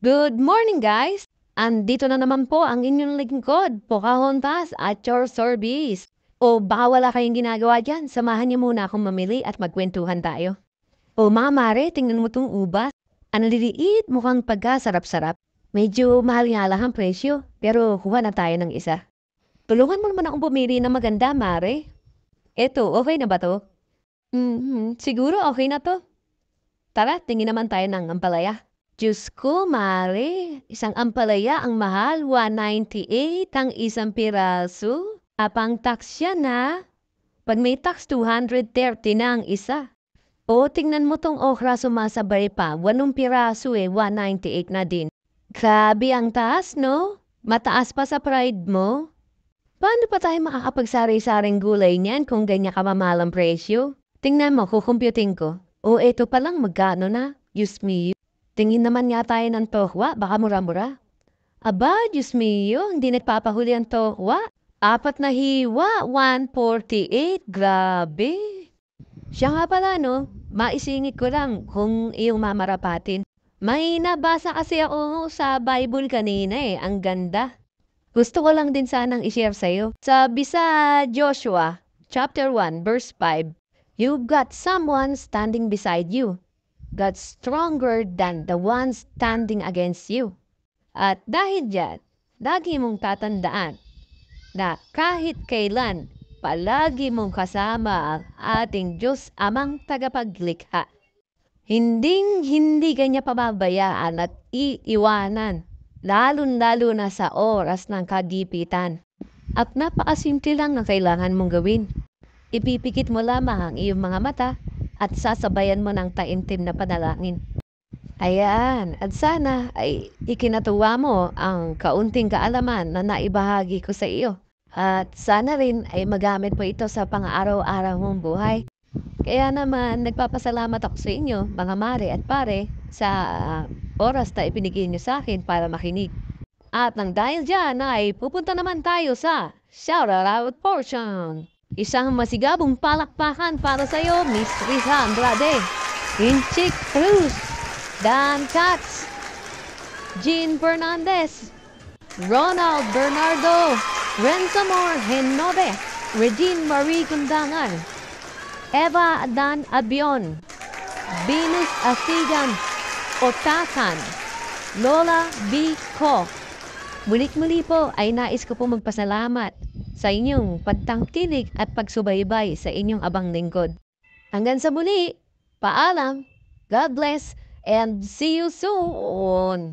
Good morning, guys! Andito na naman po ang inyong lingkod, Pocahontas at your service. O baka wala kayong ginagawa dyan, samahan niyo muna akong mamili at magkwentuhan tayo. O mga mare, tingnan mo tong ubas. Ang liliit, mukhang pagkasarap-sarap. Medyo mahal nga lang ang presyo, pero kuha na tayo ng isa. Tulungan mo naman akong pumili ng maganda, mare. Eto, okay na ba to? Siguro okay na to. Tara, tingin naman tayo ng ampalaya. Diyos ko, mare, isang ampalaya ang mahal, 198 ang isang piraso. Apang tax yan ha. Pag may tax, 230 na ang isa. O, tingnan mo tong okra sumasabay pa, 8 piraso 198 na din. Grabe ang taas, no? Mataas pa sa pride mo. Paano pa tayo makakapagsari-saring gulay niyan kung ganyan kamamahal ang presyo? Tingnan mo, kukumputing ko. O, eto pa lang, magkano na? Diyos me. Tingin naman nga tayo ng tokwa, baka mura-mura. Aba, Diyos mio, hindi nagpapahuli ang tokwa. 4 na hiwa, 148, grabe. Siya nga pala no, maisingit ko lang kung iyong mamarapatin. May nabasa kasi ako sa Bible kanina ang ganda. Gusto ko lang din sanang i-share sa'yo. Sabi sa Joshua, chapter 1, verse 5, "You've got someone standing beside you. God's stronger than the one standing against you." At dahil dyan, lagi mong tatandaan na kahit kailan, palagi mong kasama ang ating Diyos amang tagapaglikha. Hindi kanya pababayaan at iiwanan, lalo-lalo na sa oras ng kagipitan. At napakasimple lang ang kailangan mong gawin. Ipipikit mo lamang ang iyong mga mata at sasabayan mo ng taimtim na panalangin. Ayan, at sana ay ikinatuwa mo ang kaunting kaalaman na naibahagi ko sa iyo. At sana rin ay magamit mo ito sa pang-araw-araw mong buhay. Kaya naman, nagpapasalamat ako sa inyo, mga mare at pare, sa oras na ipinigay niyo sa akin para makinig. At nang dahil dyan ay pupunta naman tayo sa Shoutout Portion. Isang masigabong palakpakan para sa iyo, Miss Risa Andrade, Inchik Cruz, Dan Katz, Jean Fernandez, Ronald Bernardo, Renzamor Henobe, Regine Marie Gundangan, Eva Dan Abion, Venus Asigan Otakan, Lola B. Ko. Mulit-muli po ay nais ko po magpasalamat sa inyong pagtangkilik at pagsubaybay sa inyong abang lingkod. Hanggang sa muli, paalam, God bless, and see you soon!